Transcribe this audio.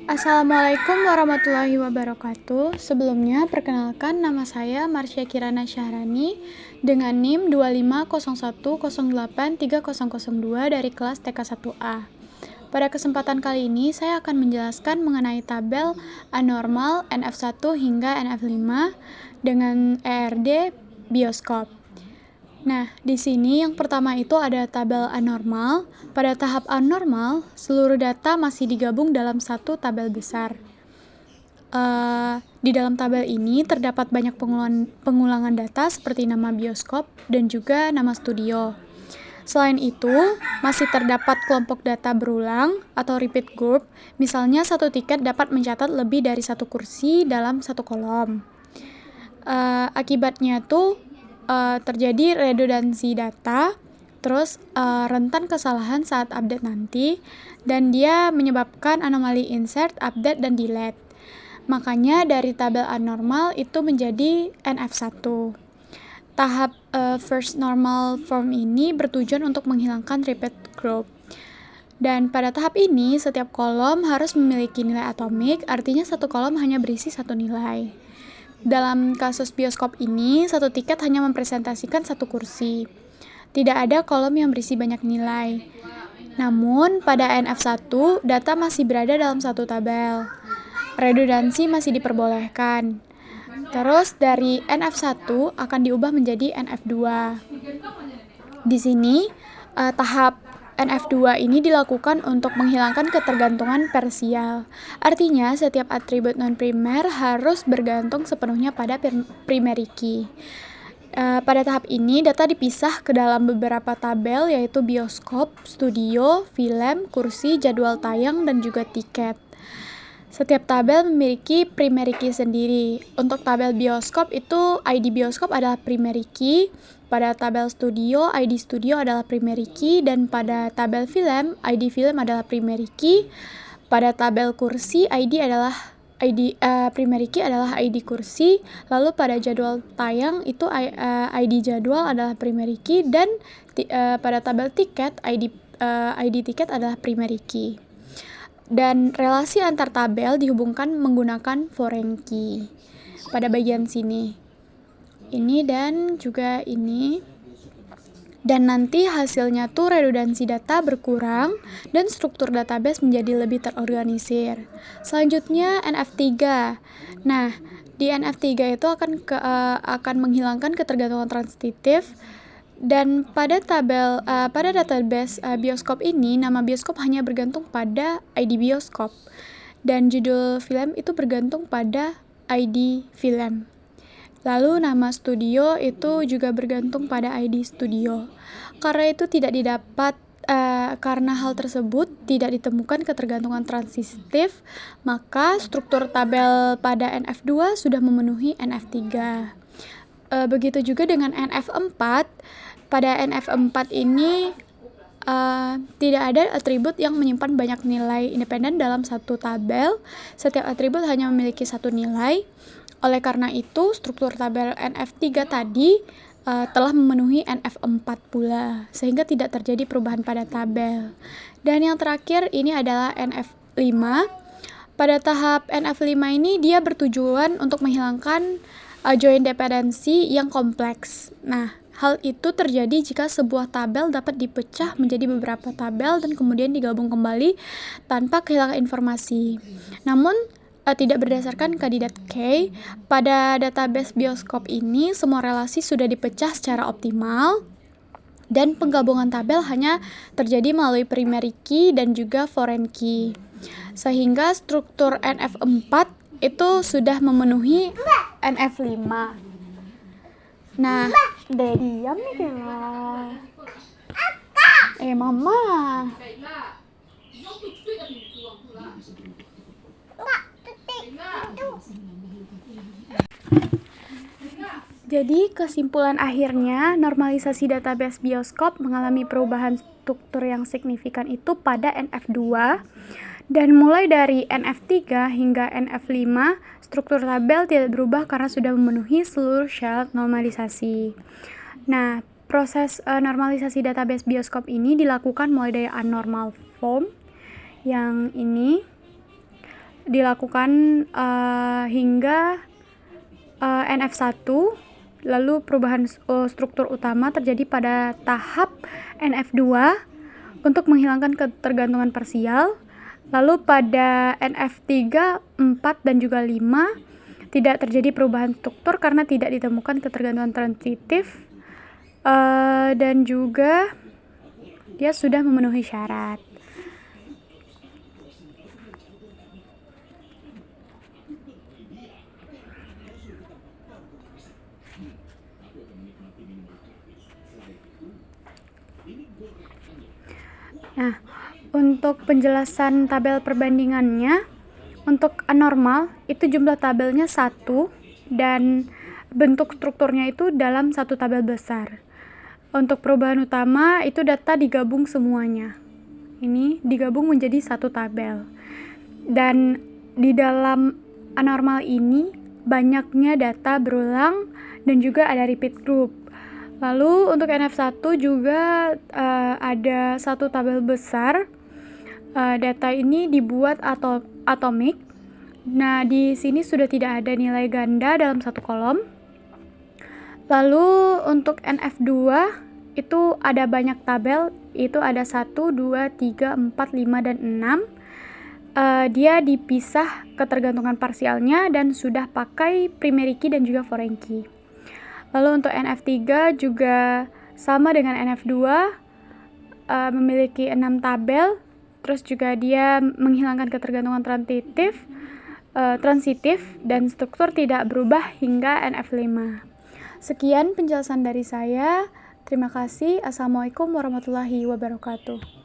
Assalamualaikum warahmatullahi wabarakatuh. Sebelumnya, perkenalkan nama saya Marsya Kirana Syahrani dengan NIM 2501083002 dari kelas TK1A. Pada kesempatan kali ini, saya akan menjelaskan mengenai tabel anormal NF1 hingga NF5 dengan ERD bioskop. Nah, di sini yang pertama itu ada tabel anormal. Pada tahap anormal, seluruh data masih digabung dalam satu tabel besar. Di dalam tabel ini terdapat banyak pengulangan data seperti nama bioskop dan juga nama studio. Selain itu, masih terdapat kelompok data berulang atau repeat group. Misalnya, satu tiket dapat mencatat lebih dari satu kursi dalam satu kolom. Akibatnya tuh terjadi redundansi data, terus rentan kesalahan saat update nanti, dan dia menyebabkan anomali insert, update, dan delete. Makanya dari tabel anormal itu menjadi NF1. Tahap first normal form ini bertujuan untuk menghilangkan repeat group. Dan pada tahap ini, setiap kolom harus memiliki nilai atomik, artinya satu kolom hanya berisi satu nilai. Dalam kasus bioskop ini, satu tiket hanya mempresentasikan satu kursi. Tidak ada kolom yang berisi banyak nilai. Namun, pada NF1, data masih berada dalam satu tabel. Redundansi masih diperbolehkan. Terus, dari NF1 akan diubah menjadi NF2. Di sini, tahap NF2 ini dilakukan untuk menghilangkan ketergantungan parsial. Artinya, setiap atribut non-primer harus bergantung sepenuhnya pada primary key. Pada tahap ini, data dipisah ke dalam beberapa tabel, yaitu bioskop, studio, film, kursi, jadwal tayang, dan juga tiket. Setiap tabel memiliki primary key sendiri. Untuk tabel bioskop itu ID bioskop adalah primary key, pada tabel studio ID studio adalah primary key, dan pada tabel film ID film adalah primary key. Pada tabel kursi primary key adalah ID kursi. Lalu pada jadwal tayang itu ID jadwal adalah primary key, dan pada tabel tiket ID tiket adalah primary key. Dan relasi antar tabel dihubungkan menggunakan foreign key pada bagian sini. Ini dan juga ini. Dan nanti hasilnya tuh redundansi data berkurang dan struktur database menjadi lebih terorganisir. Selanjutnya NF3. Nah, di NF3 itu akan menghilangkan ketergantungan transitif. Dan pada database bioskop ini, nama bioskop hanya bergantung pada ID bioskop, dan judul film itu bergantung pada ID film. Lalu nama studio itu juga bergantung pada ID studio. Karena hal tersebut tidak ditemukan ketergantungan transitif, maka struktur tabel pada NF2 sudah memenuhi NF3. Begitu juga dengan NF4. Pada NF4 ini tidak ada atribut yang menyimpan banyak nilai independen dalam satu tabel. Setiap atribut hanya memiliki satu nilai. Oleh karena itu, struktur tabel NF3 tadi telah memenuhi NF4 pula, sehingga tidak terjadi perubahan pada tabel. Dan yang terakhir ini adalah NF5. Pada tahap NF5 ini dia bertujuan untuk menghilangkan join dependency yang kompleks. Nah, hal itu terjadi jika sebuah tabel dapat dipecah menjadi beberapa tabel dan kemudian digabung kembali tanpa kehilangan informasi. Namun, tidak berdasarkan kandidat K. Pada database bioskop ini, semua relasi sudah dipecah secara optimal, dan penggabungan tabel hanya terjadi melalui primary key dan juga foreign key. Sehingga struktur NF4 itu sudah memenuhi NF5. Nah, diam nih Kela. Mama. Jadi, kesimpulan akhirnya, normalisasi database bioskop mengalami perubahan struktur yang signifikan itu pada NF2, dan mulai dari NF3 hingga NF5, struktur tabel tidak berubah karena sudah memenuhi seluruh syarat normalisasi. Nah, proses normalisasi database bioskop ini dilakukan mulai dari anormal form, yang ini, dilakukan hingga NF1, lalu perubahan struktur utama terjadi pada tahap NF2 untuk menghilangkan ketergantungan parsial. Lalu pada NF3, 4, dan juga 5 tidak terjadi perubahan struktur karena tidak ditemukan ketergantungan transitif, dan juga dia sudah memenuhi syarat. Nah, untuk penjelasan tabel perbandingannya, untuk anormal itu jumlah tabelnya 1 dan bentuk strukturnya itu dalam satu tabel besar. Untuk perubahan utama itu data digabung semuanya. Ini digabung menjadi satu tabel. Dan di dalam anormal ini banyaknya data berulang dan juga ada repeat group. Lalu untuk NF1 juga ada satu tabel besar. Data ini dibuat atomik. Nah, di sini sudah tidak ada nilai ganda dalam satu kolom. Lalu untuk NF2 itu ada banyak tabel, itu ada 1, 2, 3, 4, 5, dan 6. Dia dipisah ketergantungan parsialnya dan sudah pakai primary key dan juga foreign key. Lalu untuk NF3 juga sama dengan NF2, memiliki 6 tabel, terus juga dia menghilangkan ketergantungan transitif dan struktur tidak berubah hingga NF5. Sekian penjelasan dari saya. Terima kasih. Assalamualaikum warahmatullahi wabarakatuh.